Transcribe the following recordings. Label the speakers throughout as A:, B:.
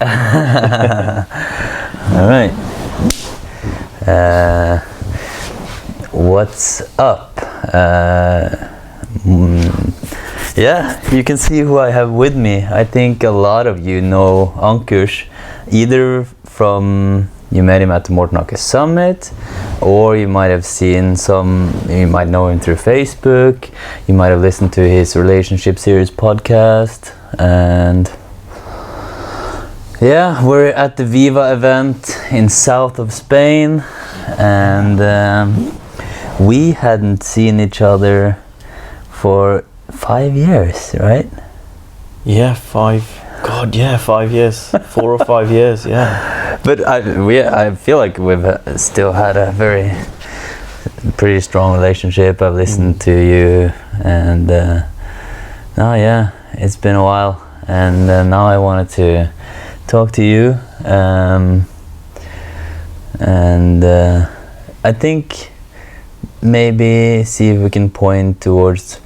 A: All right. What's up? Yeah, you can see who I have with me. I think a lot of you know Ankush, either from you met him at the Morten Summit, or you might have seen you might know him through Facebook, you might have listened to his relationship series podcast, and yeah, we're at the Viva event in south of Spain, and we hadn't seen each other for 5 years, right?
B: Yeah, 5 years, 4 or 5 years, yeah.
A: But I feel like we've still had a pretty strong relationship. I've listened to you, and it's been a while, and now I wanted to talk to you, and I think maybe see if we can point towards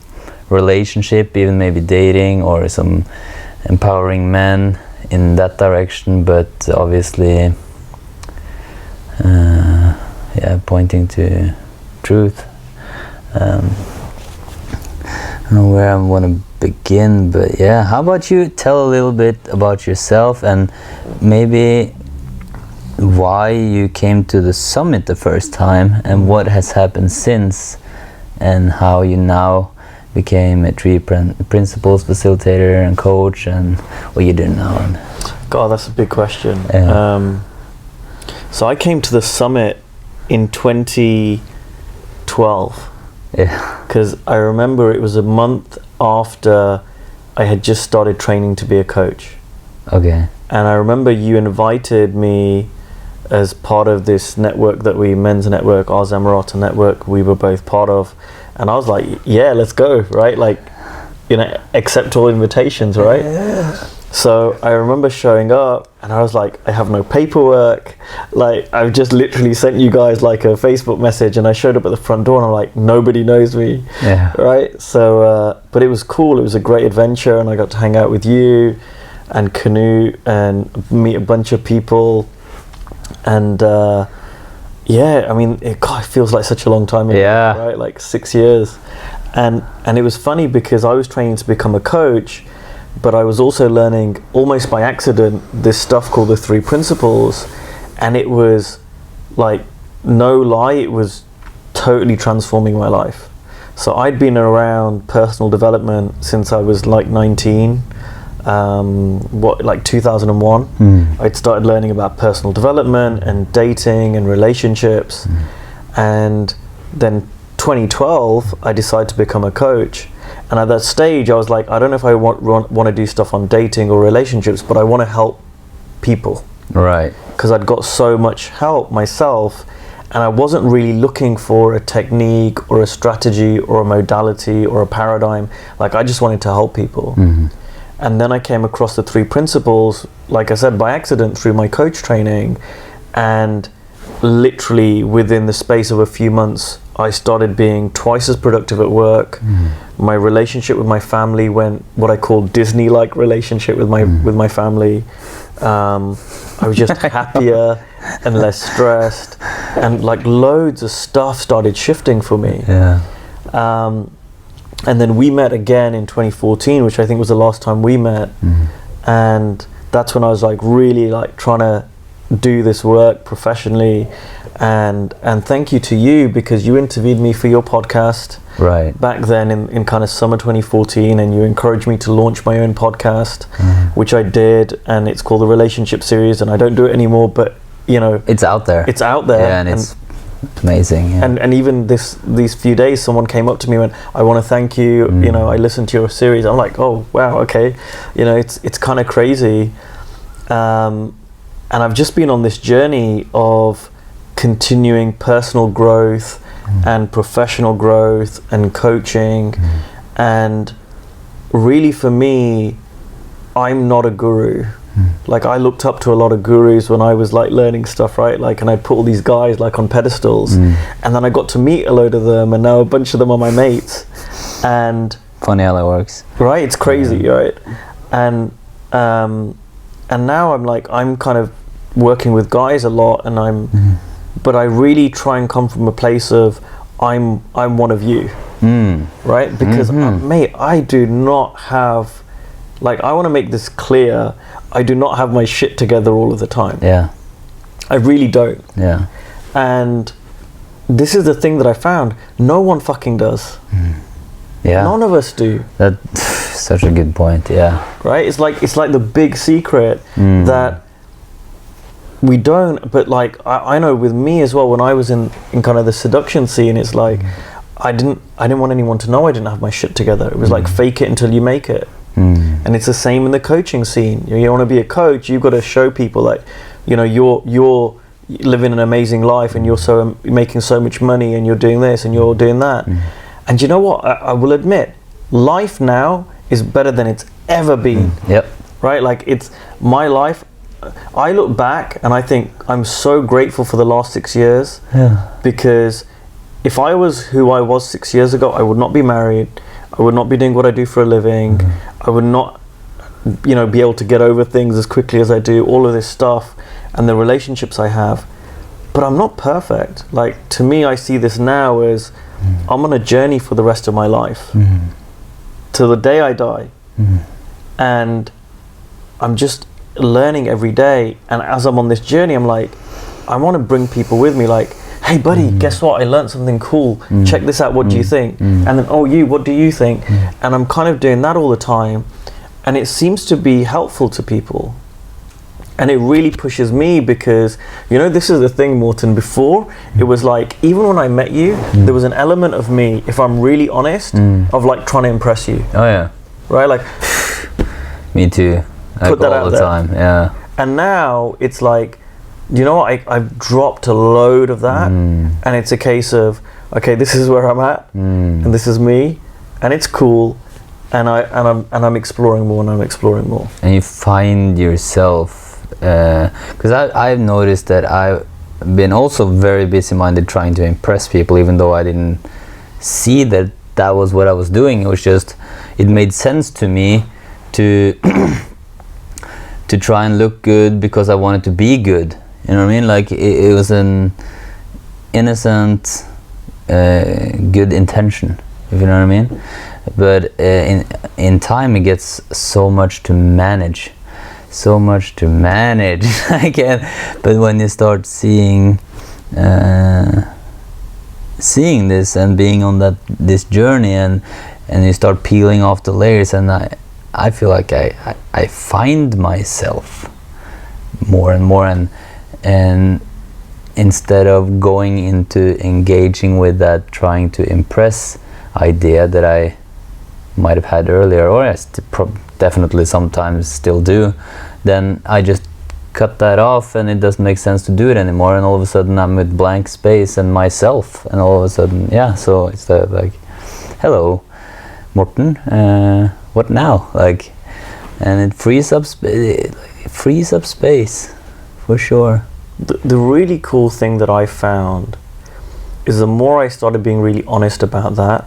A: relationship, even maybe dating or some empowering men in that direction, but obviously pointing to truth. I don't know where I want to begin, but yeah, how about you tell a little bit about yourself and maybe why you came to the summit the first time and what has happened since, and how you now became a 3 principles facilitator and coach, and what you do now.
B: God, that's a big question.
A: Yeah.
B: So I came to the summit in 2012.
A: Yeah.
B: Because I remember it was a month after I had just started training to be a coach.
A: Okay.
B: And I remember you invited me as part of this network men's network, our Zamarata network, we were both part of. And I was like, yeah, let's go, right? Like, accept all invitations, right?
A: Yeah.
B: So I remember showing up and I was like, I have no paperwork. Like, I've just literally sent you guys like a Facebook message, and I showed up at the front door and I'm like, nobody knows me, right? So, but it was cool. It was a great adventure, and I got to hang out with you and canoe and meet a bunch of people. And I mean, it feels like such a long time ago, right? Like 6 years. And it was funny because I was training to become a coach, but I was also learning almost by accident this stuff called the 3 principles. And it was like, no lie, it was totally transforming my life. So I'd been around personal development since I was like 19. 2001, I'd started learning about personal development and dating and relationships, and then 2012 I decided to become a coach. And at that stage I was like, I don't know if I want to do stuff on dating or relationships, but I want to help people,
A: right?
B: Because I'd got so much help myself, and I wasn't really looking for a technique or a strategy or a modality or a paradigm. Like, I just wanted to help people. And then I came across the 3 principles, like I said, by accident through my coach training. And literally within the space of a few months, I started being twice as productive at work. My relationship with my family went what I call Disney-like relationship with my family. I was just happier and less stressed, and like loads of stuff started shifting for me. And then we met again in 2014, which I think was the last time we met. And that's when I was like really like trying to do this work professionally. And thank you to you, because you interviewed me for your podcast back then in kind of summer 2014, and you encouraged me to launch my own podcast, which I did, and it's called the Relationship Series, and I don't do it anymore, but
A: it's out there.
B: Yeah,
A: and it's amazing.
B: And even these few days, someone came up to me and went, I want to thank you, I listened to your series. I'm like, oh wow, okay, it's kind of crazy. And I've just been on this journey of continuing personal growth and professional growth and coaching. And really, for me, I'm not a guru. Like, I looked up to a lot of gurus when I was like learning stuff, right? Like, and I'd put all these guys like on pedestals, and then I got to meet a load of them, and now a bunch of them are my mates. And
A: funny how that works,
B: right? It's crazy, right? And And now I'm kind of working with guys a lot, and but I really try and come from a place of I'm one of you, right? Because mate, I do not have, like, I want to make this clear. I do not have my shit together all of the time.
A: Yeah,
B: I really don't.
A: yeah.
B: And this is the thing that I found. No one fucking does.
A: Yeah.
B: None of us do.
A: That's such a good point. Yeah.
B: Right? It's like the big secret that we don't. But like I know with me as well, when I was in kind of the seduction scene, it's like I didn't want anyone to know I didn't have my shit together. It was like fake it until you make it. And it's the same in the coaching scene. You want to be a coach, you've got to show people like, you know, you're living an amazing life, and you're making so much money, and you're doing this and you're doing that. And you know what? I will admit, life now is better than it's ever been.
A: Yep.
B: Right? Like, it's my life. I look back and I think I'm so grateful for the last 6 years.
A: Yeah.
B: Because if I was who I was 6 years ago, I would not be married. I would not be doing what I do for a living. I would not, you know, be able to get over things as quickly as I do, all of this stuff, and the relationships I have. But I'm not perfect. Like, to me, I see this now as I'm on a journey for the rest of my life, till the day I die. And I'm just learning every day. And as I'm on this journey, I'm like, I want to bring people with me, like, hey buddy, guess what? I learned something cool. Check this out. What do you think? And then, oh, what do you think? And I'm kind of doing that all the time. And it seems to be helpful to people. And it really pushes me because, you know, this is the thing, Morten. Before, it was like, even when I met you, there was an element of me, if I'm really honest, of like trying to impress you.
A: Oh yeah.
B: Right? Like,
A: me too. Like,
B: put that
A: all
B: out
A: the
B: there.
A: time. Yeah.
B: And now it's like, you know what? I've dropped a load of that, and it's a case of, okay, this is where I'm at, and this is me, and it's cool, and I'm exploring more, and I'm exploring more.
A: And you find yourself, because I've noticed that I've been also very busy-minded trying to impress people, even though I didn't see that was what I was doing. It was just, it made sense to me to to try and look good because I wanted to be good. You know what I mean? Like, it was an innocent, good intention, if you know what I mean. But in time, it gets so much to manage. I can't. But when you start seeing this and being on this journey, and you start peeling off the layers, and I feel like I find myself more and more, and instead of going into engaging with that trying to impress idea that I might have had earlier, or I definitely sometimes still do, then I just cut that off, and it doesn't make sense to do it anymore, and all of a sudden I'm with blank space and myself, and all of a sudden, yeah, so it's like, hello Morten, what now? Like, and it frees up space for sure.
B: The really cool thing that I found is the more I started being really honest about that,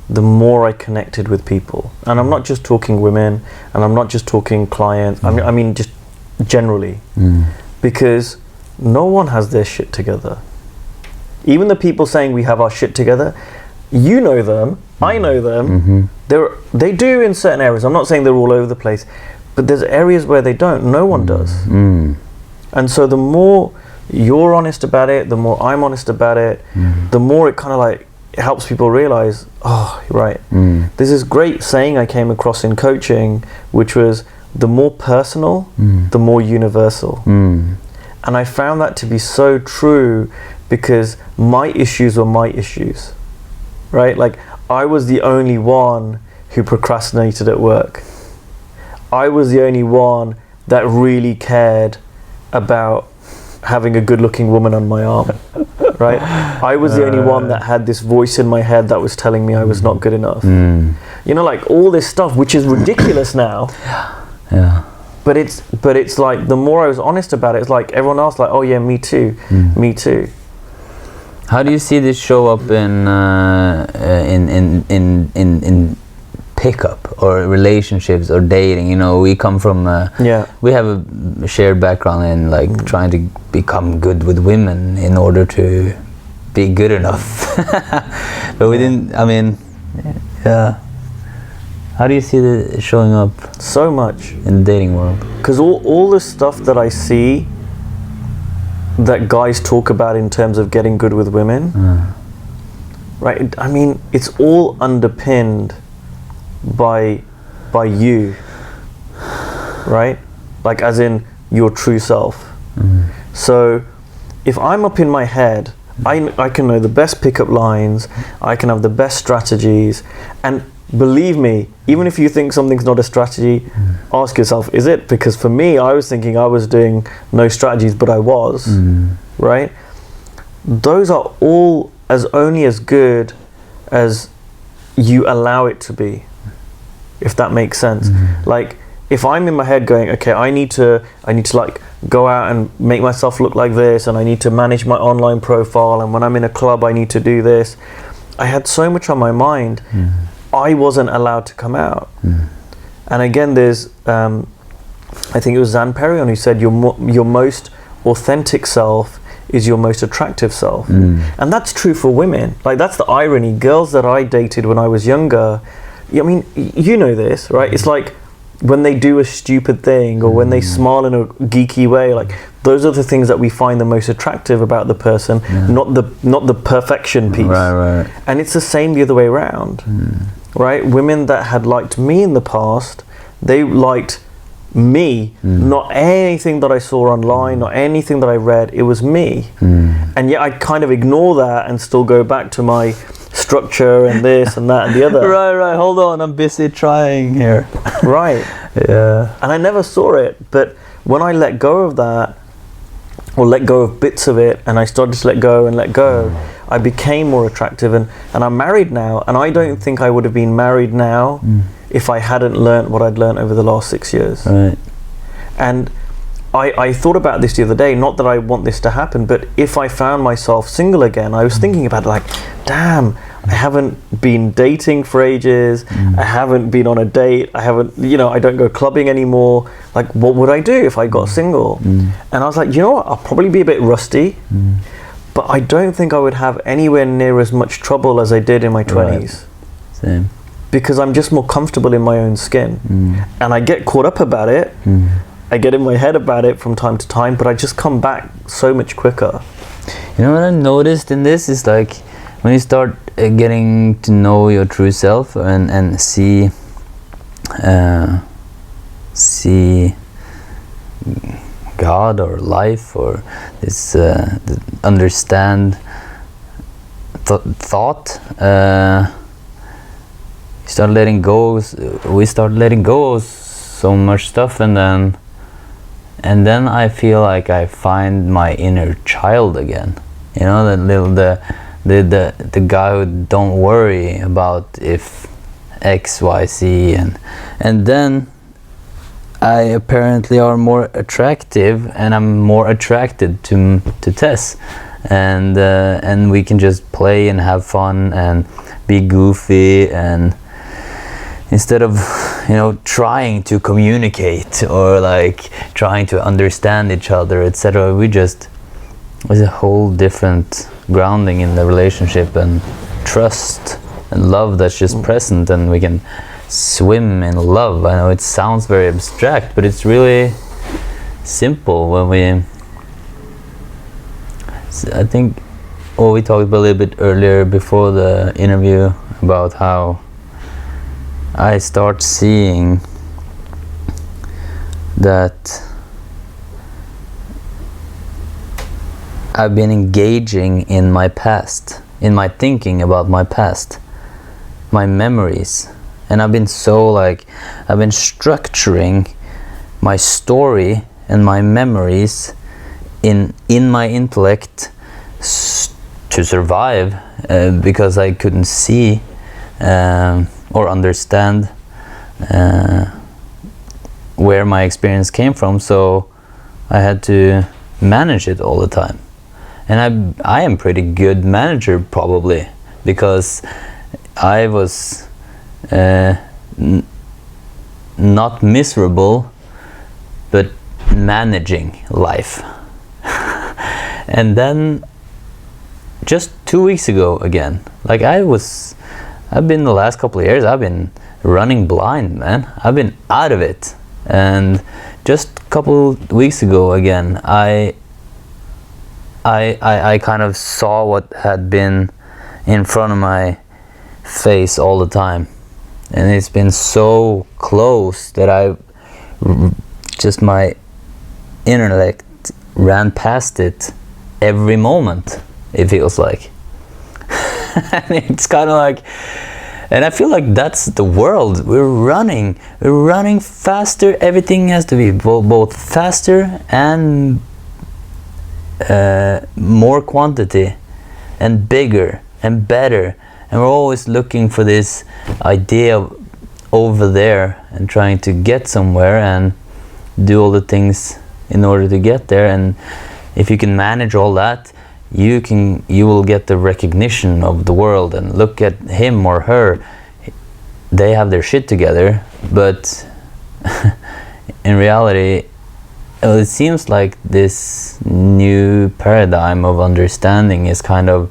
B: the more I connected with people. And I'm not just talking women, and I'm not just talking clients, I mean just generally. Because no one has their shit together. Even the people saying we have our shit together, you know them, I know them, they do in certain areas. I'm not saying they're all over the place, but there's areas where they don't. No one does. And so the more you're honest about it, the more I'm honest about it, the more it kind of like, it helps people realize, oh, right. There's this great saying I came across in coaching, which was, the more personal, the more universal. And I found that to be so true, because my issues were my issues, right? Like, I was the only one who procrastinated at work. I was the only one that really cared about having a good-looking woman on my arm, right? I was the only one that had this voice in my head that was telling me I was not good enough. You know, like all this stuff, which is ridiculous now.
A: Yeah.
B: But it's like, the more I was honest about it, it's like everyone else, like, oh yeah, me too, me too.
A: How do you see this show up in pickup or relationships or dating. You know, we come from we have a shared background in like trying to become good with women in order to be good enough. But we didn't. I mean, yeah. How do you see it showing up
B: so much
A: in the dating world?
B: Because all the stuff that I see that guys talk about in terms of getting good with women, right? I mean, it's all underpinned by you, right? Like as in your true self. So if I'm up in my head, I can know the best pickup lines, I can have the best strategies, and believe me, even if you think something's not a strategy, ask yourself, is it? Because for me, I was thinking I was doing no strategies, but I was, right? Those are all only as good as you allow it to be, if that makes sense. Like, if I'm in my head going, okay, I need to like go out and make myself look like this, and I need to manage my online profile, and when I'm in a club, I need to do this. I had so much on my mind. I wasn't allowed to come out. And again, there's, I think it was Zan Perion who said, your most authentic self is your most attractive self. And that's true for women. Like, that's the irony. Girls that I dated when I was younger, I mean, you know this, right? It's like when they do a stupid thing or when they smile in a geeky way, like those are the things that we find the most attractive about the person, not the perfection piece.
A: Right.
B: And it's the same the other way around. Right? Women that had liked me in the past, they liked me, not anything that I saw online, not anything that I read. It was me. And yet I kind of ignore that and still go back to my structure and this and that and the other.
A: Right. Hold on, I'm busy trying here.
B: Right.
A: Yeah.
B: And I never saw it. But when I let go of that, or let go of bits of it, and I started to let go, I became more attractive, and I'm married now, and I don't think I would have been married now if I hadn't learnt what I'd learnt over the last 6 years.
A: Right.
B: And I thought about this the other day, not that I want this to happen, but if I found myself single again, I was thinking about it like, damn, I haven't been dating for ages, I haven't been on a date, I don't go clubbing anymore. Like, what would I do if I got single? And I was like, you know what, I'll probably be a bit rusty, but I don't think I would have anywhere near as much trouble as I did in my 20s.
A: Right. Same.
B: Because I'm just more comfortable in my own skin. And I get caught up about it, I get in my head about it from time to time, but I just come back so much quicker.
A: You know what I noticed in this is like when you start getting to know your true self and see God or life or this understand thought, you start letting go. We start letting go of so much stuff, and then I feel like I find my inner child again. You know, the guy who don't worry about if X, Y, Z, and then I apparently are more attractive, and I'm more attracted to Tess, and we can just play and have fun and be goofy, and instead of trying to communicate or like trying to understand each other, etc., there's a whole different grounding in the relationship and trust and love that's just present, and we can swim in love. I know it sounds very abstract, but it's really simple when I think what we talked about a little bit earlier before the interview about how I start seeing that I've been engaging in my past, in my thinking about my past, my memories, and I've been structuring my story and my memories in my intellect to survive, because I couldn't see or understand where my experience came from, so I had to manage it all the time. And I am pretty good manager, probably, because I was not miserable, but managing life. And then just 2 weeks ago again, like I've been the last couple of years, I've been running blind, man. I've been out of it. And just a couple weeks ago again, I kind of saw what had been in front of my face all the time, and it's been so close that my intellect ran past it every moment, it feels like. And it's kind of like, and I feel like that's the world. We're running faster. Everything has to be both faster and more quantity and bigger and better, and we're always looking for this idea over there and trying to get somewhere and do all the things in order to get there. And if you can manage all that, you will get the recognition of the world, and look at him or her, they have their shit together. But in reality, it seems like this new paradigm of understanding is kind of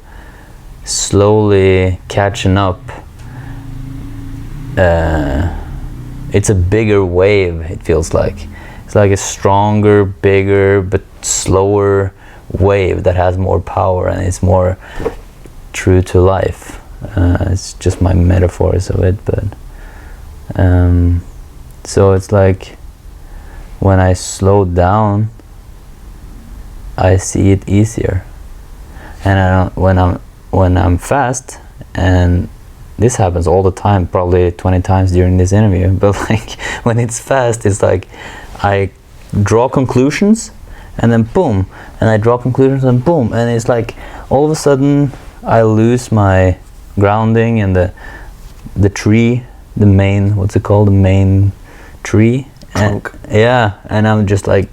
A: slowly catching up. It's a bigger wave, it feels like. It's like a stronger, bigger, but slower wave that has more power and is more true to life. It's just my metaphors of it, but so it's like when I slow down, I see it easier. And when I'm fast, and this happens all the time, probably 20 times during this interview, but like when it's fast, it's like I draw conclusions and then boom, and I draw conclusions and boom, and it's like all of a sudden I lose my grounding and the tree, the main, what's it called, the main tree,
B: trunk.
A: Yeah, and I'm just like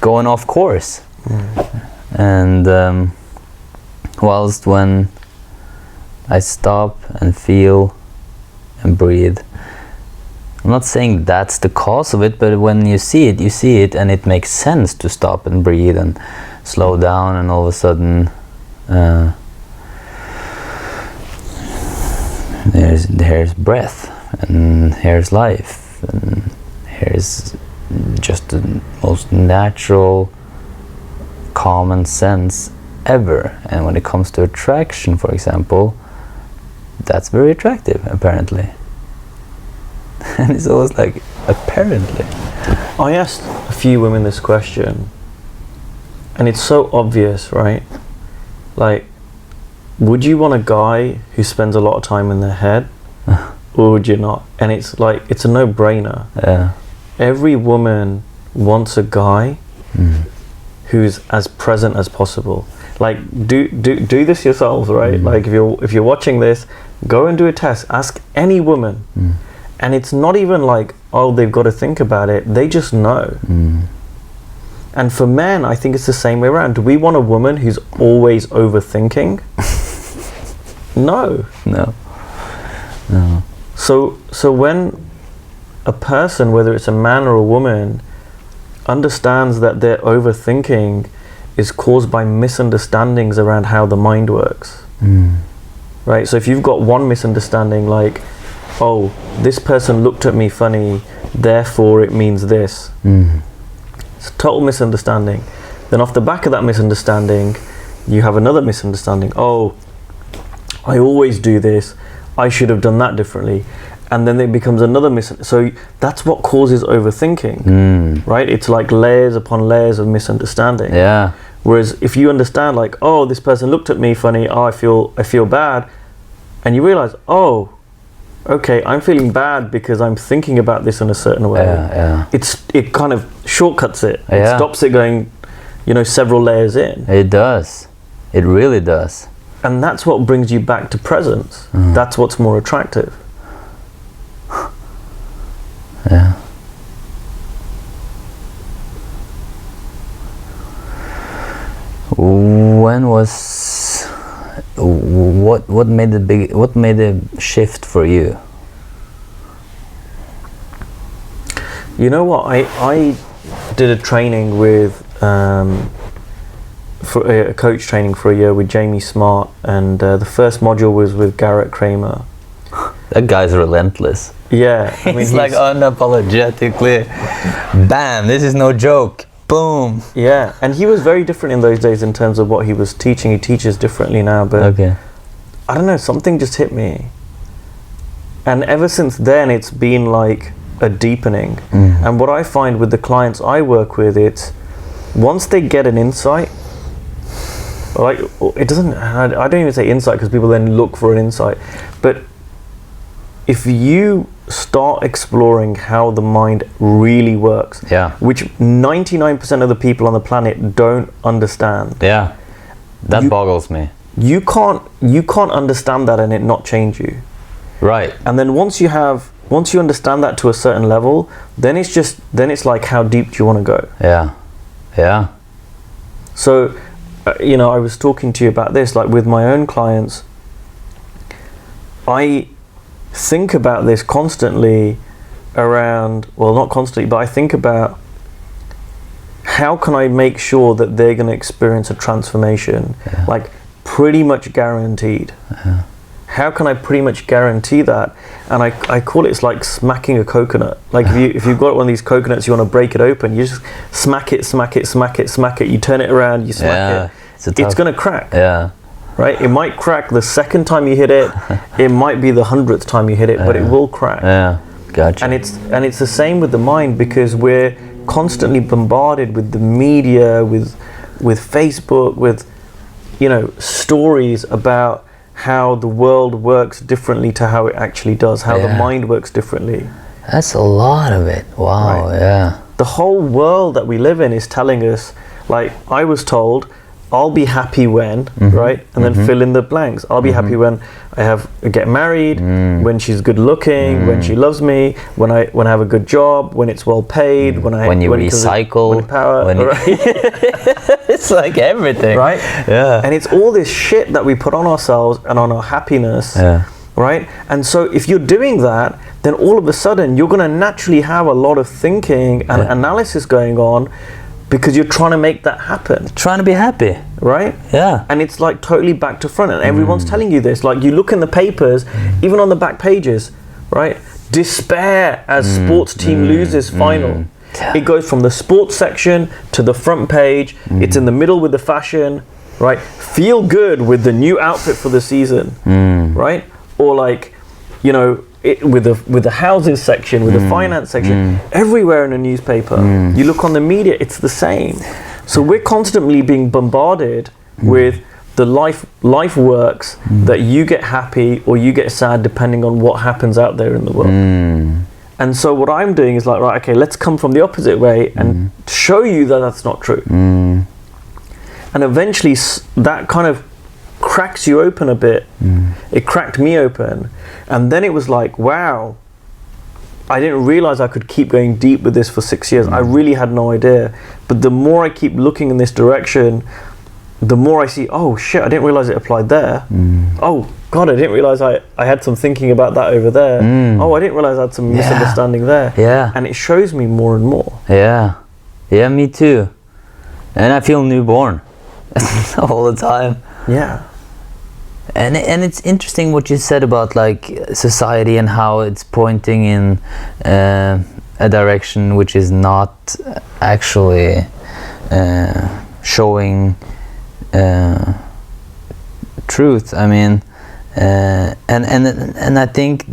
A: going off course. And whilst when I stop and feel and breathe, I'm not saying that's the cause of it, but when you see it, and it makes sense to stop and breathe and slow down, and all of a sudden there's breath, and here's life, and here's just the most natural common sense ever. And when it comes to attraction, for example, that's very attractive, apparently. And it's always like, apparently.
B: I asked a few women this question, and it's so obvious, right? Like, would you want a guy who spends a lot of time in their head, or would you not? And it's like, it's a no-brainer.
A: Yeah.
B: Every woman wants a guy who's as present as possible. Like, do this yourselves, right? Like, if you're watching this, go and do a test. Ask any woman. And it's not even like, oh, they've got to think about it. They just know. And for men, I think it's the same way around. Do we want a woman who's always overthinking? No. So when a person, whether it's a man or a woman, understands that their overthinking is caused by misunderstandings around how the mind works, right? So if you've got one misunderstanding, like, oh, this person looked at me funny, therefore it means this. It's a total misunderstanding. Then off the back of that misunderstanding, you have another misunderstanding. Oh, I always do this, I should have done that differently. And then it becomes another so that's what causes overthinking, right? It's like layers upon layers of misunderstanding.
A: Yeah.
B: Whereas if you understand, like, oh, this person looked at me funny, oh, I feel bad, and you realize, oh, okay, I'm feeling bad because I'm thinking about this in a certain way. It kind of shortcuts it. It stops it going, several layers in.
A: It does. It really does.
B: And that's what brings you back to presence. That's what's more attractive.
A: Yeah. what made the shift for you?
B: You know what? I did a training with for a coach training for a year with Jamie Smart, and the first module was with Garrett Kramer.
A: That guy's relentless.
B: Yeah, I mean,
A: he's like unapologetically, bam, this is no joke, boom.
B: Yeah, and he was very different in those days in terms of what he was teaching. He teaches differently now, but
A: okay.
B: I don't know, something just hit me. And ever since then, it's been like a deepening. And what I find with the clients I work with, it's once they get an insight, like it doesn't, I don't even say insight because people then look for an insight, but if you start exploring how the mind really works, which 99% of the people on the planet don't understand.
A: Yeah, that boggles me. You
B: can't understand that and it not change you.
A: Right.
B: And then once you understand that to a certain level, then it's like, how deep do you want to go?
A: Yeah. Yeah.
B: So, you know, I was talking to you about this, like with my own clients, I think about this constantly around, well, not constantly, but I think about how can I make sure that they're going to experience a transformation, like pretty much guaranteed. How can I pretty much guarantee that? And I call it, it's like smacking a coconut. Like if you've got one of these coconuts, you want to break it open, you just smack it, you turn it around, you smack it. It's going to crack.
A: Yeah.
B: Right? It might crack the second time you hit it. It might be the 100th time you hit it, but it will crack.
A: Yeah, gotcha.
B: And it's the same with the mind, because we're constantly bombarded with the media, with Facebook, with, you know, stories about how the world works differently to how it actually does, how the mind works differently.
A: That's a lot of it. Wow, right? Yeah.
B: The whole world that we live in is telling us, like I was told, I'll be happy when, right? And then fill in the blanks. I'll be happy when I get married, when she's good looking, when she loves me, when I have a good job, when it's well paid, when
A: you recycle, it's like everything,
B: right?
A: Yeah.
B: And it's all this shit that we put on ourselves and on our happiness, right? And so if you're doing that, then all of a sudden you're going to naturally have a lot of thinking and analysis going on, because you're trying to make that happen.
A: Trying to be happy.
B: Right?
A: Yeah.
B: And it's like totally back to front, and everyone's telling you this. Like you look in the papers, even on the back pages, right? Despair as sports team loses final. It goes from the sports section to the front page. It's in the middle with the fashion, right? Feel good with the new outfit for the season, right? Or like, you know, with the housing section, with the finance section, everywhere in a newspaper. You look on the media, it's the same. So we're constantly being bombarded with the life works that you get happy or you get sad depending on what happens out there in the world. And so what I'm doing is like, right, okay, let's come from the opposite way and show you that that's not true. And eventually that kind of cracks you open a bit. It cracked me open, and then it was like, wow, I didn't realize I could keep going deep with this for 6 years. I really had no idea. But the more I keep looking in this direction, the more I see, oh shit, I didn't realize it applied there. Oh god, I didn't realize I had some thinking about that over there. Oh, I didn't realize I had some misunderstanding there. And it shows me more and more.
A: Yeah, me too. And I feel newborn all the time.
B: Yeah.
A: And it's interesting what you said about like society and how it's pointing in a direction which is not actually showing truth. I mean, and I think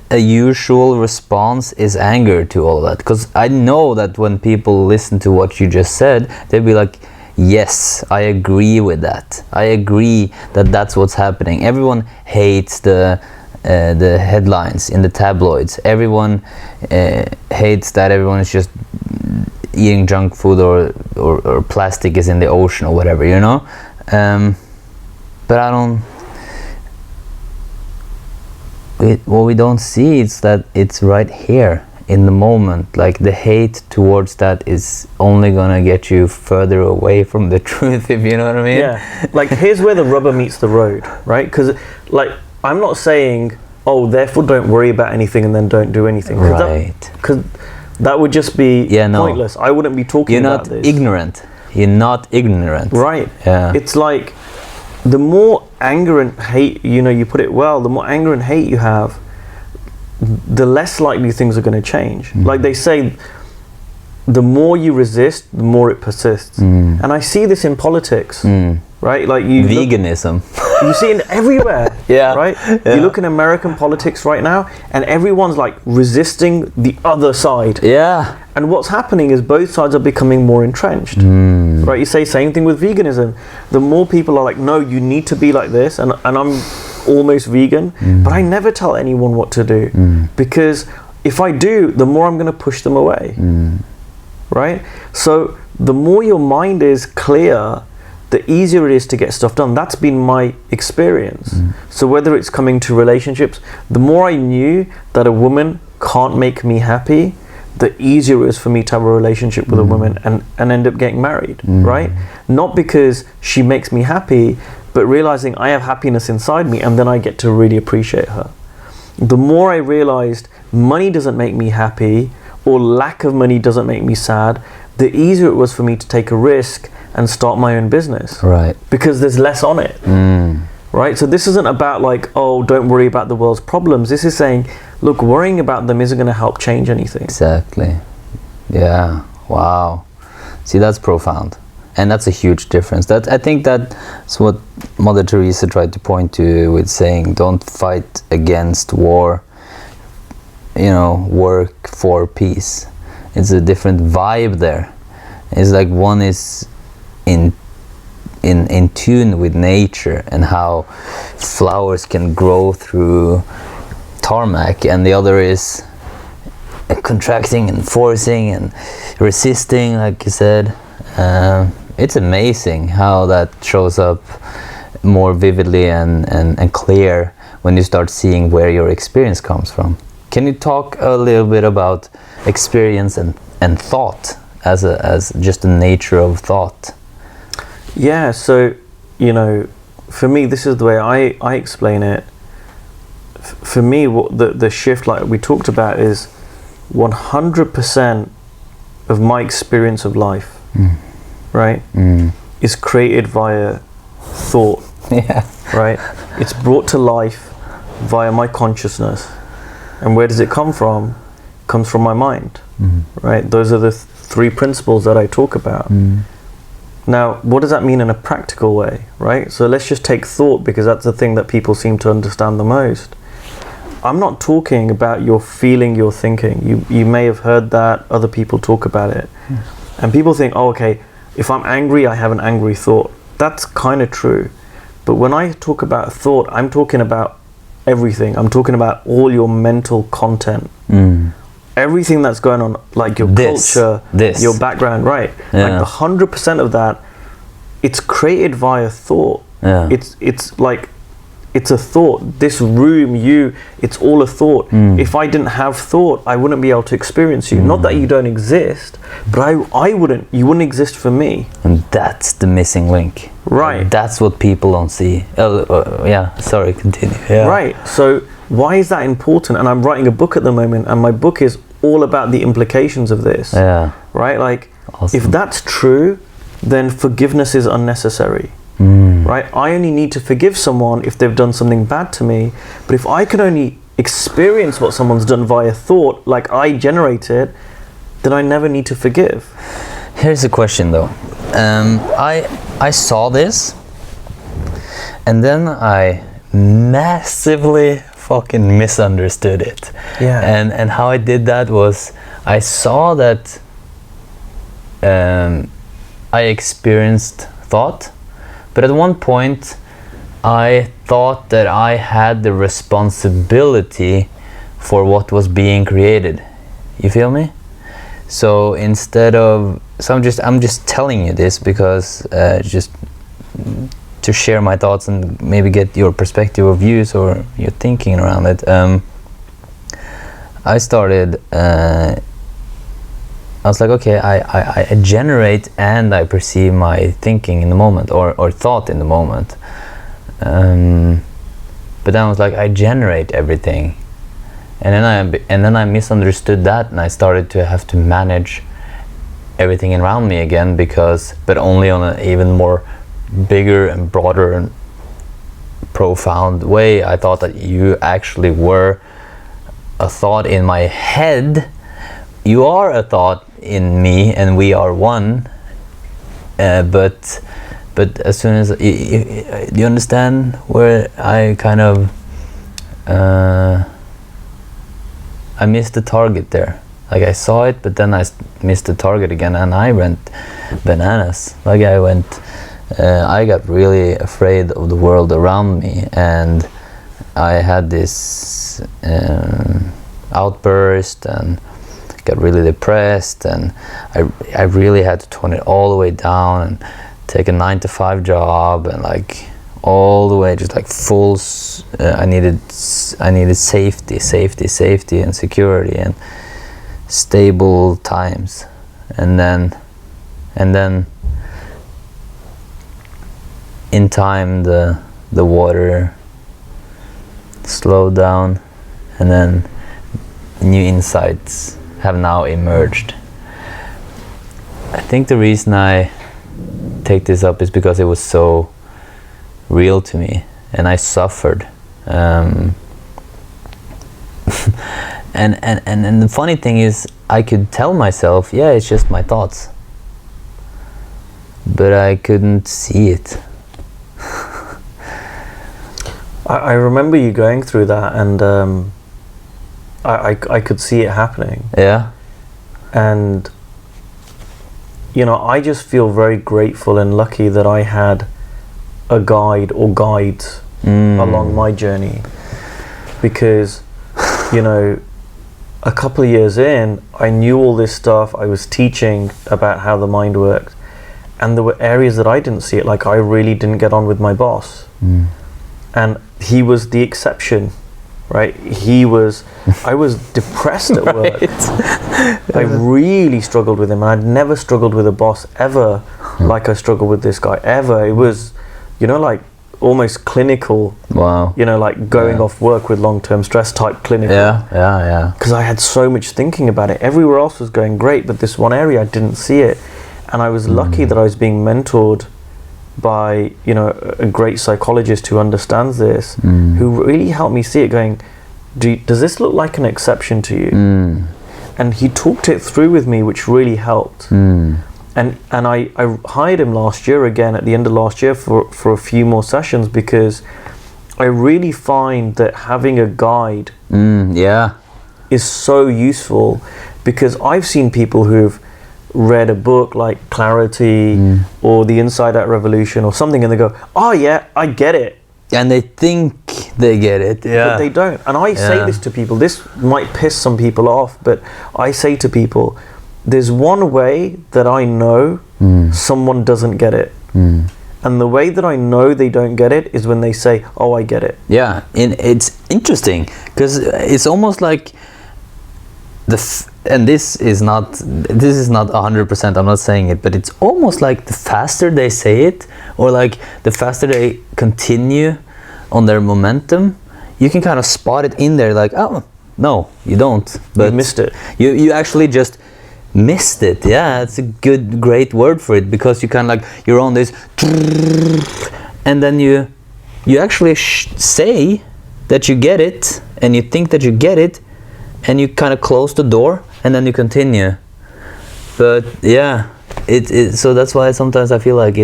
A: a usual response is anger to all that, because I know that when people listen to what you just said, they'll be like, yes, I agree with that. I agree that that's what's happening. Everyone hates the headlines in the tabloids. Everyone hates that everyone is just eating junk food or plastic is in the ocean or whatever, you know. But I don't. What we don't see is that it's right here in the moment, like the hate towards that is only gonna get you further away from the truth, if you know what I mean.
B: Yeah, like here's where the rubber meets the road, right? Because like I'm not saying, oh, therefore don't worry about anything and then don't do anything,
A: right?
B: Because that would just be pointless. I wouldn't be talking about this.
A: You're not ignorant,
B: right?
A: Yeah,
B: it's like the more anger and hate, you put it well, the more anger and hate you have, the less likely things are going to change. Like they say, the more you resist, the more it persists. And I see this in politics, right? Like
A: veganism.
B: You see it everywhere,
A: yeah.
B: Right? Yeah. You look in American politics right now, and everyone's like resisting the other side.
A: Yeah.
B: And what's happening is both sides are becoming more entrenched. Right? You say same thing with veganism. The more people are like, no, you need to be like this, and I'm almost vegan, but I never tell anyone what to do, because if I do, the more I'm going to push them away. Right? So the more your mind is clear, the easier it is to get stuff done. That's been my experience. So whether it's coming to relationships, the more I knew that a woman can't make me happy, the easier it is for me to have a relationship with a woman and end up getting married, right? Not because she makes me happy, but realizing I have happiness inside me, and then I get to really appreciate her. The more I realized money doesn't make me happy, or lack of money doesn't make me sad, the easier it was for me to take a risk and start my own business.
A: Right.
B: Because there's less on it. Right? So this isn't about like, oh, don't worry about the world's problems. This is saying, look, worrying about them isn't going to help change anything.
A: Exactly. Yeah. Wow. See, that's profound. And that's a huge difference. I think that's what Mother Teresa tried to point to with saying, don't fight against war, work for peace. It's a different vibe there. It's like one is in tune with nature and how flowers can grow through tarmac, and the other is contracting and forcing and resisting, like you said. It's amazing how that shows up more vividly and clear when you start seeing where your experience comes from. Can you talk a little bit about experience and thought as just the nature of thought?
B: Yeah, so, for me, this is the way I explain it. For me, what the shift, like we talked about, is 100% of my experience of life, right, is created via thought.
A: Yeah.
B: Right? It's brought to life via my consciousness. And where does it come from? It comes from my mind, right? Those are the three principles that I talk about. Now, what does that mean in a practical way, right? So let's just take thought, because that's the thing that people seem to understand the most. I'm not talking about your feeling, your thinking. You may have heard that, other people talk about it. And people think, oh, okay, if I'm angry, I have an angry thought. That's kind of true. But when I talk about thought, I'm talking about everything. I'm talking about all your mental content. Everything that's going on, like your culture, your background, right?
A: Yeah.
B: Like the 100% of that, it's created via thought.
A: Yeah.
B: It's like, it's a thought. This room, it's all a thought. If I didn't have thought, I wouldn't be able to experience you. Not that you don't exist, but you wouldn't exist for me.
A: And that's the missing link.
B: Right.
A: Like, that's what people don't see. Sorry, continue. Yeah.
B: Right. So why is that important? And I'm writing a book at the moment, and my book is all about the implications of this.
A: Yeah.
B: Right? Like,
A: awesome.
B: If that's true, then forgiveness is unnecessary. Right? I only need to forgive someone if they've done something bad to me. But if I can only experience what someone's done via thought, like I generated, then I never need to forgive.
A: Here's a question though. I saw this, and then I massively fucking misunderstood it.
B: Yeah.
A: And how I did that was, I saw that I experienced thought, but at one point I thought that I had the responsibility for what was being created. You feel me? So instead of, I'm just telling you this because just to share my thoughts and maybe get your perspective or views or your thinking around it. I started, I was like, okay, I generate and I perceive my thinking in the moment, or thought in the moment. But then I was like, I generate everything, and then I misunderstood that, and I started to have to manage everything around me again, but only on an even more bigger and broader and profound way. I thought that you actually were a thought in my head. You are a thought in me, and we are one. But as soon as you understand where I kind of I missed the target there. Like, I saw it, but then I missed the target again, and I went bananas. Like, I got really afraid of the world around me, and I had this outburst and got really depressed, and I really had to tone it all the way down and take a 9-to-5 job, and like all the way, just like full. I needed safety and security and stable times, and then in time the water slowed down, and then new insights have now emerged. I think the reason I take this up is because it was so real to me, and I suffered. And the funny thing is, I could tell myself, yeah, it's just my thoughts, but I couldn't see it.
B: I remember you going through that, and I could see it happening.
A: Yeah.
B: And you know, I just feel very grateful and lucky that I had a guide or guides along my journey, because you know, a couple of years in, I knew all this stuff. I was teaching about how the mind worked, and there were areas that I didn't see it. Like, I really didn't get on with my boss, and he was the exception, right? I was depressed at work. I really struggled with him, and I'd never struggled with a boss ever like I struggled with this guy ever. It was, you know, like almost clinical.
A: Wow.
B: You know, like going off work with long-term stress type clinical.
A: Yeah.
B: Because I had so much thinking about it. Everywhere else was going great, but this one area I didn't see it. And I was lucky that I was being mentored by, you know, a great psychologist who understands this, who really helped me see it, going, does this look like an exception to you? And he talked it through with me, which really helped. And I hired him last year again, at the end of last year, for a few more sessions, because I really find that having a guide is so useful, because I've seen people who've read a book like Clarity or The Inside Out Revolution or something, and they go, oh yeah, I get it.
A: And they think they get it,
B: but they don't. And I say this to people, this might piss some people off, but I say to people, there's one way that I know someone doesn't get it. And the way that I know they don't get it is when they say, oh, I get it.
A: Yeah, and it's interesting, because it's almost like and this is not 100%, I'm not saying it, but it's almost like the faster they say it, or like the faster they continue on their momentum, you can kind of spot it in there, like, oh, no, you don't. But
B: you missed it.
A: You actually just missed it. Yeah, it's a great word for it, because you kind of like, you're on this, and then you actually say that you get it, and you think that you get it, and you kind of close the door, and then you continue. But yeah, so that's why sometimes I feel like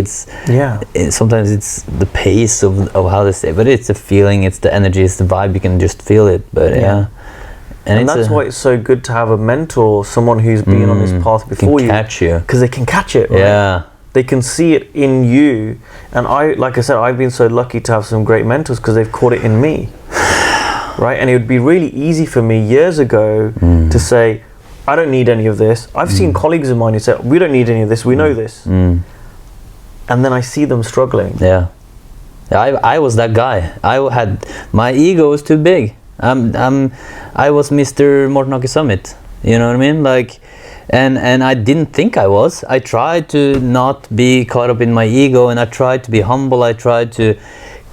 A: sometimes it's the pace of how they say, but it's the feeling, it's the energy, it's the vibe, you can just feel it. But
B: and that's why it's so good to have a mentor, someone who's been on this path before you,
A: catch you,
B: because they can catch it, right?
A: Yeah,
B: they can see it in you. And like I said, I've been so lucky to have some great mentors, because they've caught it in me. Right, and it would be really easy for me years ago to say, I don't need any of this. I've seen colleagues of mine who say, we don't need any of this, we know this. And then I see them struggling.
A: Yeah, I was that guy. My ego was too big. I was Mr. Morten Hake Summit. You know what I mean? Like, and I didn't think I was. I tried to not be caught up in my ego, and I tried to be humble. I tried to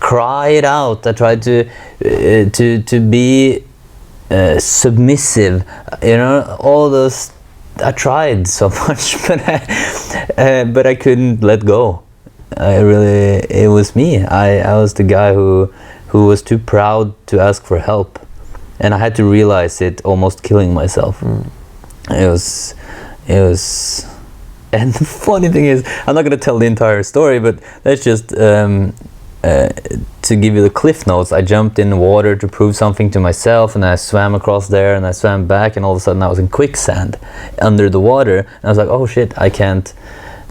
A: cry it out. I tried to be submissive. You know, all those. I tried so much, but I couldn't let go. It was me. I was the guy who was too proud to ask for help, and I had to realize it, almost killing myself. It was, and the funny thing is, I'm not gonna tell the entire story, but that's just to give you the cliff notes. I jumped in the water to prove something to myself, and I swam across there, and I swam back, and all of a sudden I was in quicksand under the water, and I was like, oh shit, I can't.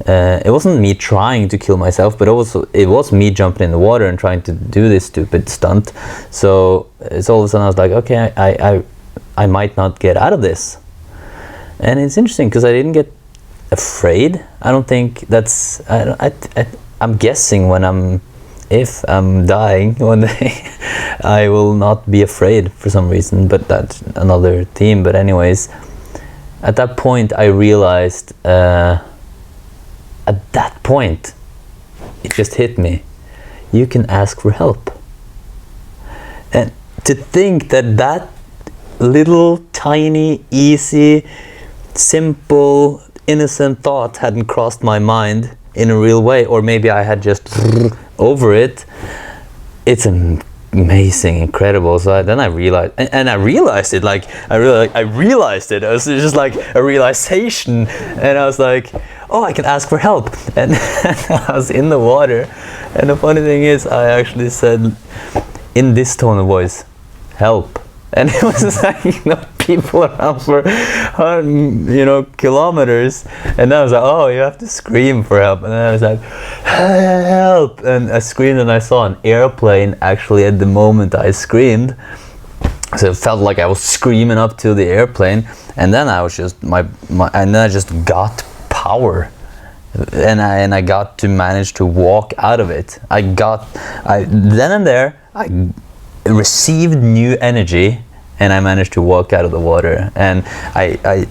A: It wasn't me trying to kill myself, but it was me jumping in the water and trying to do this stupid stunt. So it's all of a sudden I was like, okay, I might not get out of this. And it's interesting because I didn't get afraid. I don't think that's. I'm guessing if I'm dying one day, I will not be afraid for some reason. But that's another theme. But anyways, at that point I realized. At that point, it just hit me. You can ask for help. And to think that little, tiny, easy, simple, innocent thought hadn't crossed my mind in a real way, or maybe I had just over it, it's amazing, incredible. So then I realized, and I realized it, like, I realized it. It was just like a realization, and I was like, oh, I can ask for help. And I was in the water, and the funny thing is, I actually said in this tone of voice, help. And it was like, people around for kilometers, and I was like, oh, you have to scream for help. And then I was like, help, and I screamed, and I saw an airplane actually at the moment I screamed, so it felt like I was screaming up to the airplane. And then I was just and then I just got power, and I got to manage to walk out of it. Then and there I received new energy, and I managed to walk out of the water, and I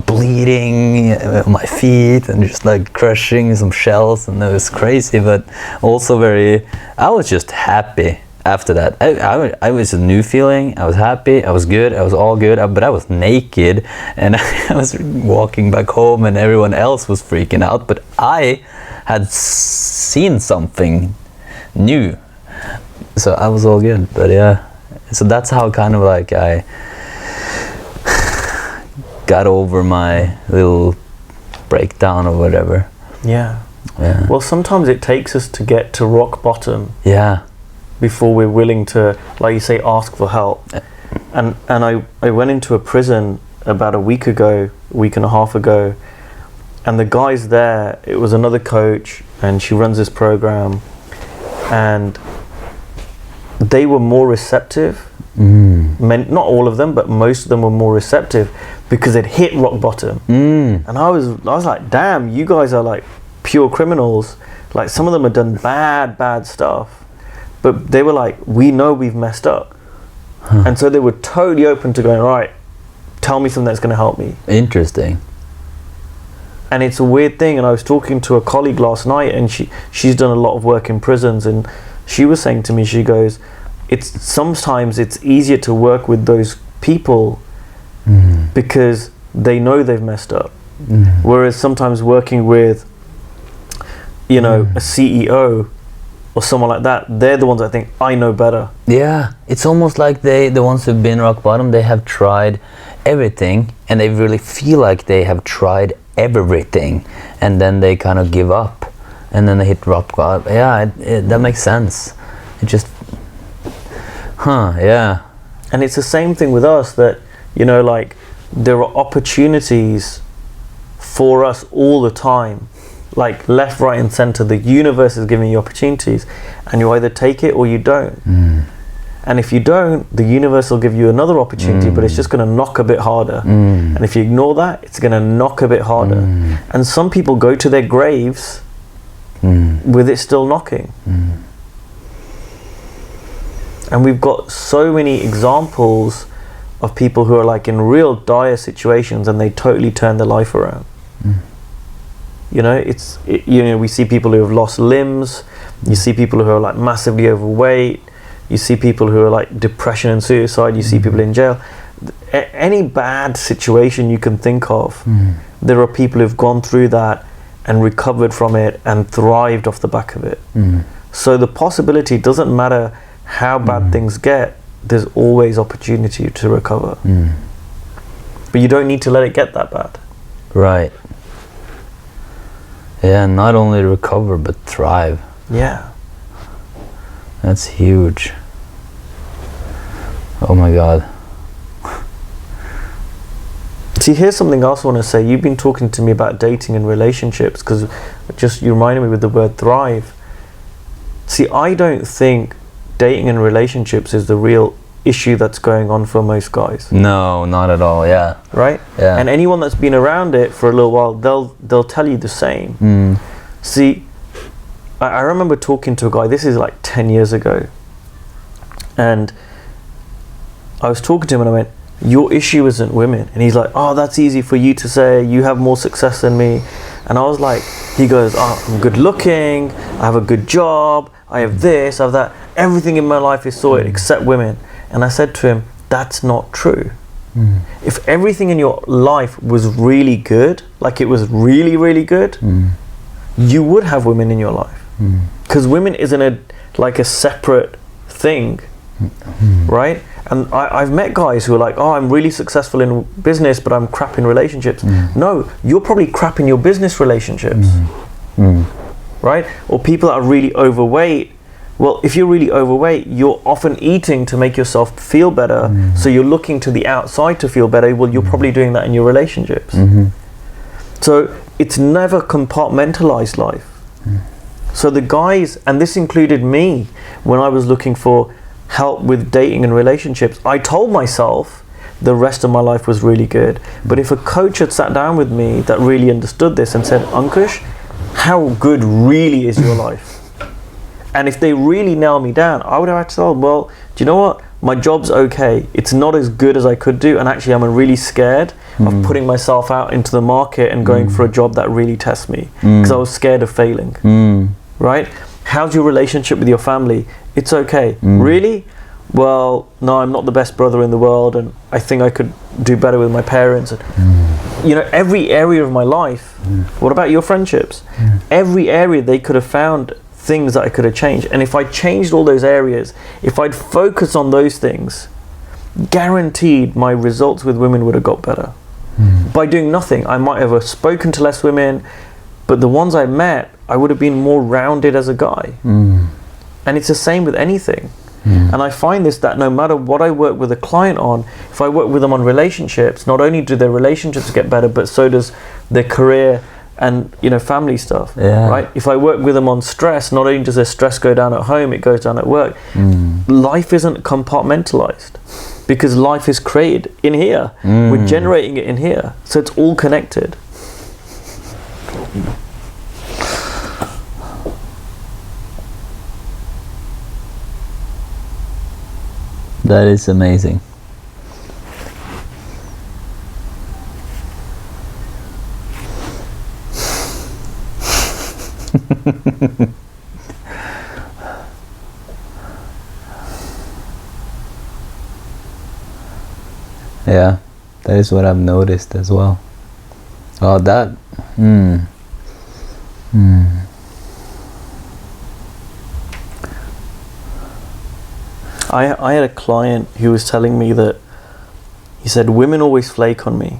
A: bleeding my feet and just like crushing some shells, and it was crazy, but also I was just happy after that. I was a new feeling. I was happy, I was good, I was all good, but I was naked, and I was walking back home, and everyone else was freaking out, but I had seen something new, so I was all good. But yeah, so that's how kind of like I got over my little breakdown or whatever.
B: Yeah. Well, sometimes it takes us to get to rock bottom.
A: Yeah.
B: Before we're willing to, like you say, ask for help. And I went into a prison about a week and a half ago, and the guys there, it was another coach, and she runs this program, and they were more receptive. Not all of them, but most of them were more receptive because it hit rock bottom. And I was like, damn, you guys are like pure criminals. Like, some of them had done bad stuff, but they were like, we know we've messed up. And so they were totally open to going, all right, tell me something that's going to help me.
A: Interesting.
B: And it's a weird thing. And I was talking to a colleague last night, and she's done a lot of work in prisons, and she was saying to me, she goes, sometimes it's easier to work with those people because they know they've messed up. Whereas sometimes working with, a CEO or someone like that, they're the ones that think, I know better.
A: Yeah, it's almost like the ones who've been rock bottom, they have tried everything, and they really feel like they have tried everything, and then they kind of give up, and then they hit rock bottom. Yeah, that makes sense. It just, yeah.
B: And it's the same thing with us, that, like, there are opportunities for us all the time, like left, right and center. The universe is giving you opportunities, and you either take it or you don't. And if you don't, the universe will give you another opportunity, but it's just going to knock a bit harder. And if you ignore that, it's going to knock a bit harder. And some people go to their graves with it still knocking. And we've got so many examples of people who are like in real dire situations and they totally turn their life around. You know, we see people who have lost limbs, you see people who are like massively overweight, you see people who are like depression and suicide, you see people in jail. Any bad situation you can think of, there are people who've gone through that and recovered from it and thrived off the back of it. So the possibility doesn't matter how bad things get, there's always opportunity to recover. But you don't need to let it get that bad.
A: Right. Yeah, not only recover but thrive.
B: Yeah.
A: That's huge. Oh my God.
B: See, here's something else I want to say. You've been talking to me about dating and relationships because you reminded me with the word thrive. See, I don't think dating and relationships is the real issue that's going on for most guys.
A: No, not at all. Yeah.
B: Right?
A: Yeah.
B: And anyone that's been around it for a little while, they'll tell you the same. See, I remember talking to a guy, this is like 10 years ago, and I was talking to him and I went, your issue isn't women. And he's like, oh, that's easy for you to say, you have more success than me. And I was like, he goes, oh, I'm good looking, I have a good job, I have this, I have that, everything in my life is sorted except women. And I said to him, that's not true. If everything in your life was really good, like it was really, really good, you would have women in your life. Because women isn't a separate thing, right? And I've met guys who are like, oh, I'm really successful in business, but I'm crap in relationships. No, you're probably crap in your business relationships, right? Or people that are really overweight. Well, if you're really overweight, you're often eating to make yourself feel better. So you're looking to the outside to feel better. Well, you're probably doing that in your relationships. So it's never compartmentalized life. So the guys, and this included me, when I was looking for help with dating and relationships, I told myself the rest of my life was really good. But if a coach had sat down with me that really understood this and said, Ankush, how good really is your life? And if they really nail me down, I would have had to tell them, well, do you know what? My job's okay. It's not as good as I could do. And actually, I'm really scared of putting myself out into the market and going for a job that really tests me. Because I was scared of failing. Right? How's your relationship with your family? It's okay. Really? Well, no, I'm not the best brother in the world. And I think I could do better with my parents. And, you know, every area of my life. What about your friendships? Every area they could have found things that I could have changed. And if I changed all those areas, if I'd focused on those things, guaranteed my results with women would have got better. By doing nothing, I might have spoken to less women, but the ones I met, I would have been more rounded as a guy. And it's the same with anything. And I find this, that no matter what I work with a client on, if I work with them on relationships, not only do their relationships get better, but so does their career and, you know, family stuff, right? If I work with them on stress, not only does their stress go down at home, it goes down at work. Life isn't compartmentalized because life is created in here. We're generating it in here. So it's all connected.
A: That is amazing. Yeah, that is what I've noticed as well. Oh, that.
B: I had a client who was telling me that he said women always flake on me,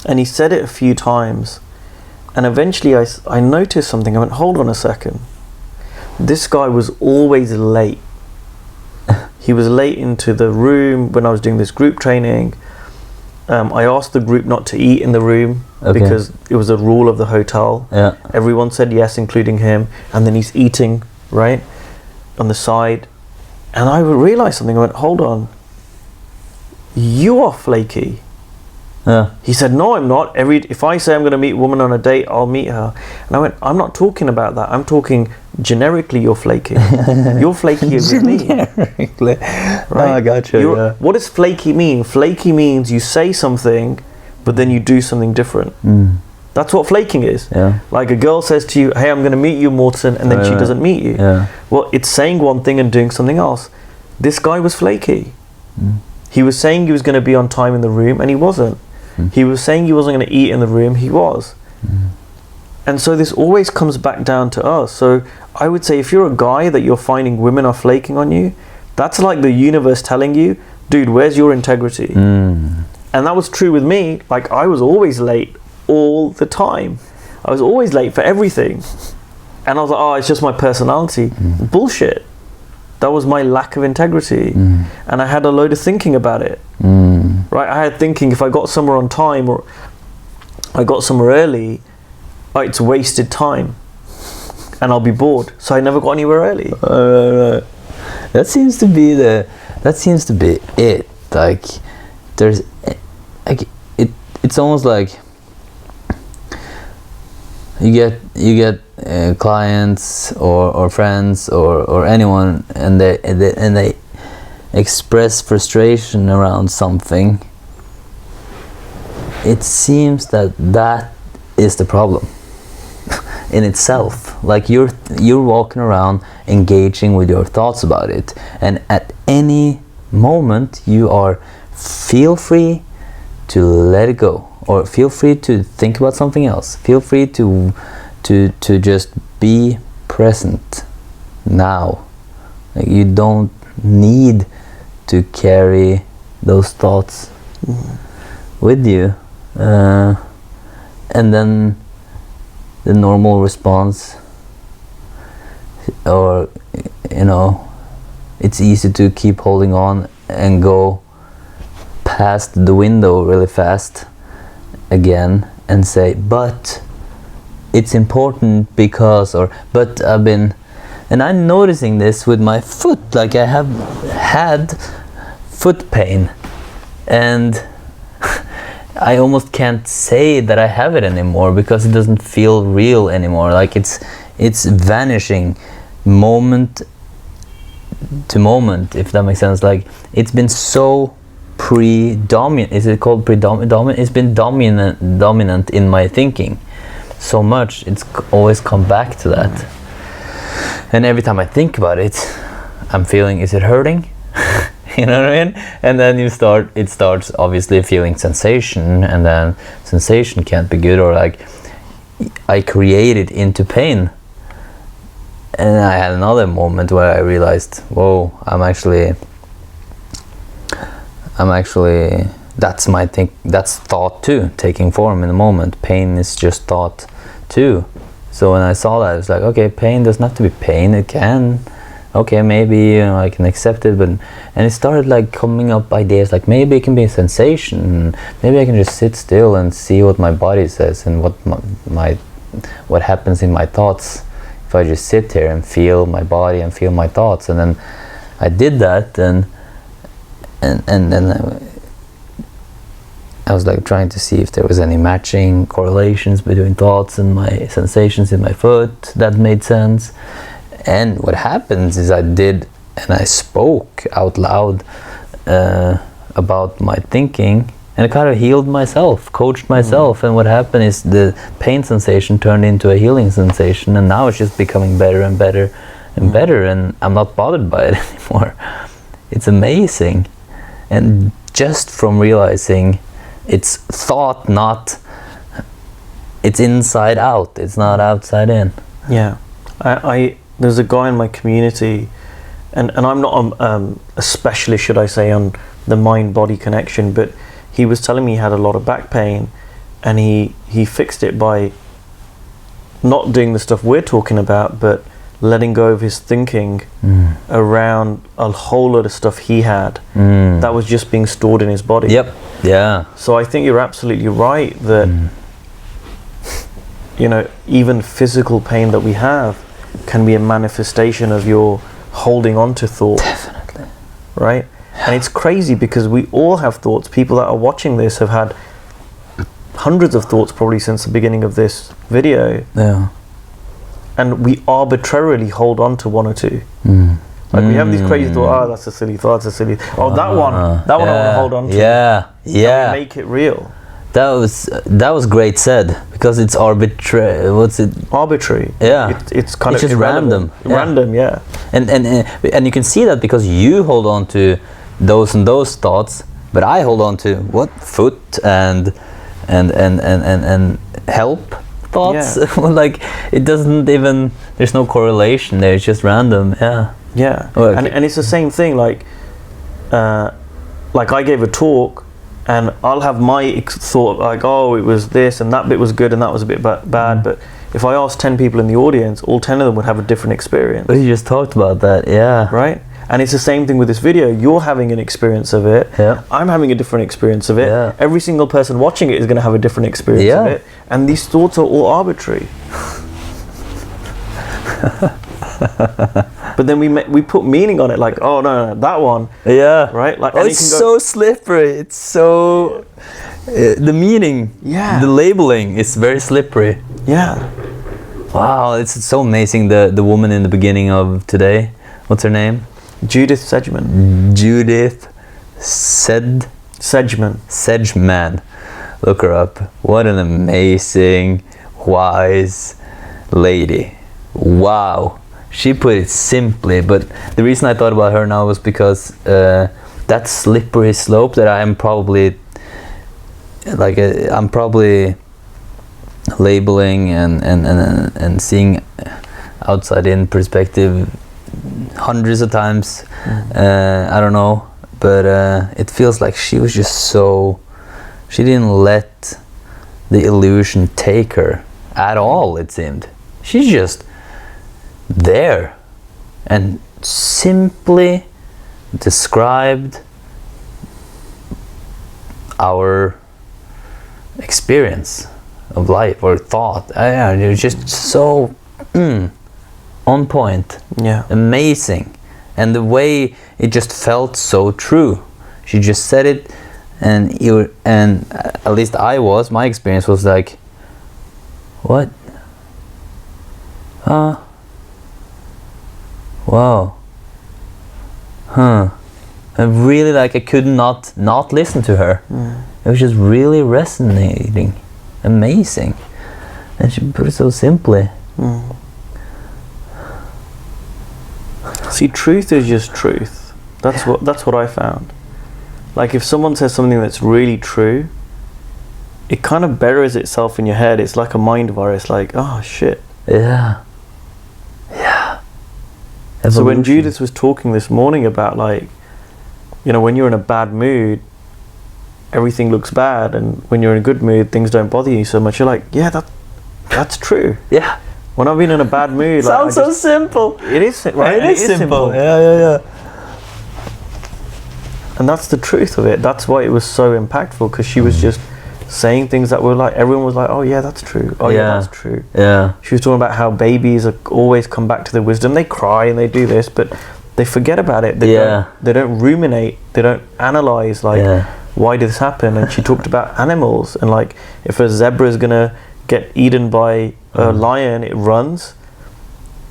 B: and he said it a few times, and eventually I noticed something. I went, hold on a second, this guy was always late. He was late into the room when I was doing this group training. I asked the group not to eat in the room because it was a rule of the hotel. Everyone said yes, including him, and then he's eating right on the side. And I realized something. I went, hold on, you are flaky. He said, no, I'm not. If I say I'm going to meet a woman on a date, I'll meet her. And I went, I'm not talking about that. I'm talking generically, you're flaky. You're flaky with me.
A: Generically.
B: Right?
A: Oh, I got you. Yeah.
B: What does flaky mean? Flaky means you say something, but then you do something different. That's what flaking is.
A: Yeah.
B: Like a girl says to you, hey, I'm going to meet you, Morten, and then she doesn't meet you.
A: Yeah.
B: Well, it's saying one thing and doing something else. This guy was flaky. He was saying he was going to be on time in the room, and he wasn't. He was saying he wasn't going to eat in the room, he was. And so this always comes back down to us. So I would say if you're a guy that you're finding women are flaking on you, that's like the universe telling you, dude, where's your integrity? And that was true with me. Like, I was always late all the time. I was always late for everything. And I was like, oh, it's just my personality. Bullshit. That was my lack of integrity. And I had a load of thinking about it. Right? I had thinking if I got somewhere on time or I got somewhere early, it's wasted time. And I'll be bored. So I never got anywhere early.
A: That seems to be it. Like, there's, like, it's almost like you get clients or friends or anyone, and they express frustration around something. It seems that is the problem in itself. Like, you're walking around engaging with your thoughts about it, and at any moment you feel free to let it go, or feel free to think about something else. Feel free to just be present now. Like, you don't need to carry those thoughts with you, and then the normal response, or it's easy to keep holding on and go past the window really fast again and say, but it's important because, but I'm noticing this with my foot. Like, I have had foot pain, and I almost can't say that I have it anymore because it doesn't feel real anymore. Like, it's vanishing moment to moment, if that makes sense. Like, it's been so predominant. Is it called predominant? It's been dominant in my thinking so much. It's always come back to that. And every time I think about it, I'm feeling, is it hurting? You know what I mean? And then it starts obviously feeling sensation, and then sensation can't be good, or like I create it into pain. And I had another moment where I realized, whoa, I'm actually that's thought too, taking form in the moment. Pain is just thought too. So when I saw that, it's like, okay, pain doesn't have to be pain. It can, okay, maybe I can accept it, and it started like coming up ideas like maybe it can be a sensation. Maybe I can just sit still and see what my body says and what happens in my thoughts if I just sit here and feel my body and feel my thoughts. And then I did that, and then I was like trying to see if there was any matching correlations between thoughts and my sensations in my foot that made sense. And what happens is I spoke out loud about my thinking, and I kind of healed myself, coached myself. And what happened is the pain sensation turned into a healing sensation, and now it's just becoming better and better and better, and I'm not bothered by it anymore. It's amazing. And just from realizing it's thought, it's inside out, it's not outside in.
B: Yeah. There's a guy in my community, and I'm not a specialist, should I say, on the mind-body connection, but he was telling me he had a lot of back pain, and he fixed it by not doing the stuff we're talking about, but letting go of his thinking around a whole lot of stuff he had that was just being stored in his body.
A: Yep. Yeah.
B: So I think you're absolutely right that even physical pain that we have can be a manifestation of your holding on to thoughts.
A: Definitely.
B: Right? And it's crazy because we all have thoughts. People that are watching this have had hundreds of thoughts probably since the beginning of this video.
A: Yeah.
B: And we arbitrarily hold on to one or two. Like we have these crazy thoughts, oh, that's a silly thought, that's a silly oh, that one I want to hold on to.
A: Yeah.
B: And we make it real.
A: That was great said, because it's arbitrary. What's it?
B: Arbitrary.
A: Yeah.
B: It's kind
A: it's
B: of
A: just
B: irrelevant. Random, yeah.
A: And you can see that because you hold on to those and those thoughts, but I hold on to what? Foot and help thoughts.
B: Yeah.
A: Like it doesn't even, there's no correlation there, it's just random.
B: Yeah.
A: Okay.
B: And it's the same thing, like I gave a talk and I'll have my thought like, oh, it was this and that bit was good and that was a bit bad, but if I asked 10 people in the audience, all 10 of them would have a different experience.
A: We just talked about that, yeah.
B: Right? And it's the same thing with this video. You're having an experience of it.
A: Yeah.
B: I'm having a different experience of it.
A: Yeah.
B: Every single person watching it is going to have a different experience of it. And these thoughts are all arbitrary. But then we put meaning on it, like, oh no, that one.
A: Yeah.
B: Right? Like,
A: oh, it's so slippery. It's so the meaning.
B: Yeah.
A: The labeling is very slippery.
B: Yeah.
A: Wow, it's so amazing. The woman in the beginning of today. What's her name?
B: Judith Sedgman.
A: Judith
B: Sedgman.
A: Look her up. What an amazing, wise lady. Wow. She put it simply, but the reason I thought about her now was because that slippery slope that I'm probably labeling and seeing outside in perspective hundreds of times. I don't know, but it feels like she was just so, she didn't let the illusion take her at all, it seemed. She's just there and simply described our experience of life or thought. It was just so on point.
B: Yeah.
A: Amazing. And the way it just felt so true. She just said it, and at least my experience was like, what? Wow. I really, like, I could not listen to her. It was just really resonating. Amazing. And she put it so simply.
B: See, truth is just truth. That's what I found. Like, if someone says something that's really true, it kind of buries itself in your head. It's like a mind virus, like, oh shit.
A: Yeah. Evolution.
B: So when Judith was talking this morning about, like, you know, when you're in a bad mood, everything looks bad, and when you're in a good mood, things don't bother you so much. You're like, yeah, that's true.
A: Yeah.
B: When I've been in a bad mood,
A: sounds so simple.
B: It is, right?
A: It is simple. Yeah.
B: And that's the truth of it. That's why it was so impactful, because she was just saying things that were like, everyone was like, oh yeah, that's true. Oh yeah, that's true.
A: Yeah.
B: She was talking about how babies always come back to their wisdom. They cry and they do this, but they forget about it. They don't ruminate. They don't analyze, like, why did this happen? And she talked about animals, and like, if a zebra is gonna get eaten by a lion, it runs,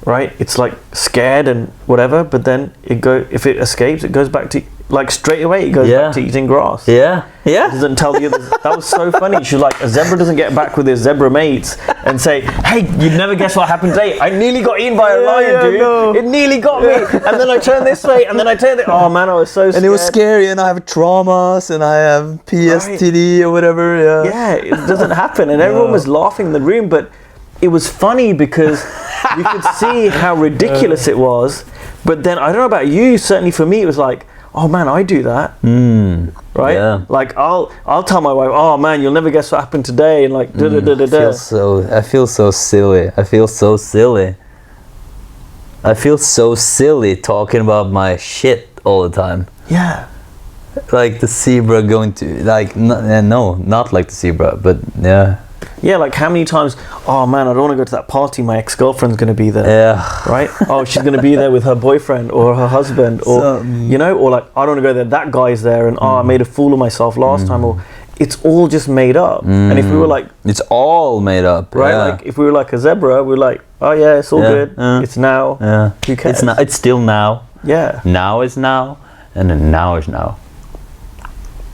B: right? It's like scared and whatever, but then if it escapes, it goes back to, like, straight away it goes back to eating grass.
A: Yeah.
B: It doesn't tell the others. That was so funny. She's like, a zebra doesn't get back with his zebra mates and say, hey, you'd never guess what happened today. I nearly got eaten by a lion, dude. No. It nearly got me. And then I turned this way, and then I turned it. Oh man, I was so scared.
A: And it was scary, and I have traumas, and I have PSTD or whatever.
B: Yeah, it doesn't happen. And everyone was laughing in the room, but it was funny because you could see how ridiculous it was. But then, I don't know about you, certainly for me, it was like, oh man, I do that. Right? Yeah. Like, I'll tell my wife, oh man, you'll never guess what happened today, and like,
A: I feel so silly. I feel so silly talking about my shit all the time.
B: Yeah.
A: Like the zebra going to, like, no, not like the zebra, but yeah.
B: Yeah, like how many times, oh man, I don't want to go to that party, my ex-girlfriend's going to be there.
A: Yeah.
B: Right? Oh, she's going to be there with her boyfriend or her husband, or, you know, or like, I don't want to go there, that guy's there, and oh, I made a fool of myself last time, or it's all just made up. And if we were like...
A: It's all made up.
B: Right?
A: Yeah.
B: Like, if we were like a zebra, we're like, oh yeah, it's all good. It's now.
A: Yeah.
B: Who cares?
A: It's still now.
B: Yeah.
A: Now is now, and then now is now.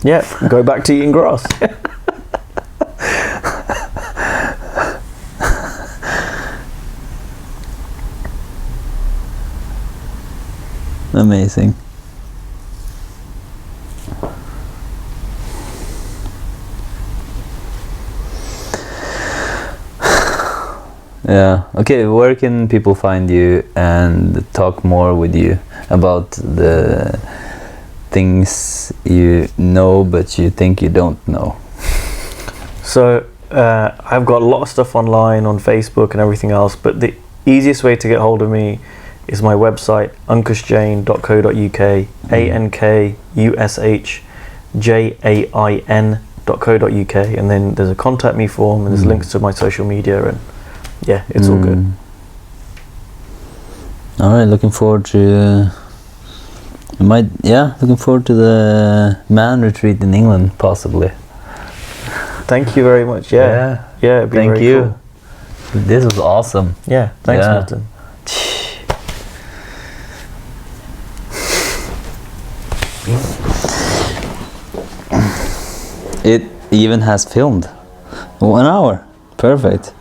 B: Yeah, go back to eating grass.
A: Amazing. Yeah. Okay, where can people find you and talk more with you about the things you know but you think you don't know?
B: So I've got a lot of stuff online on Facebook and everything else, but the easiest way to get hold of me is my website, ankushjain.co.uk, ANKUSHJAIN.co.uk, and then there's a contact me form and there's links to my social media, and yeah, it's all good.
A: All right, looking forward to looking forward to the man retreat in England, possibly.
B: Thank you very much. Yeah, it'd be
A: Thank
B: very
A: you.
B: cool.
A: This was awesome.
B: Yeah, thanks,
A: Yeah.
B: Morten.
A: It even has filmed 1 hour. Perfect.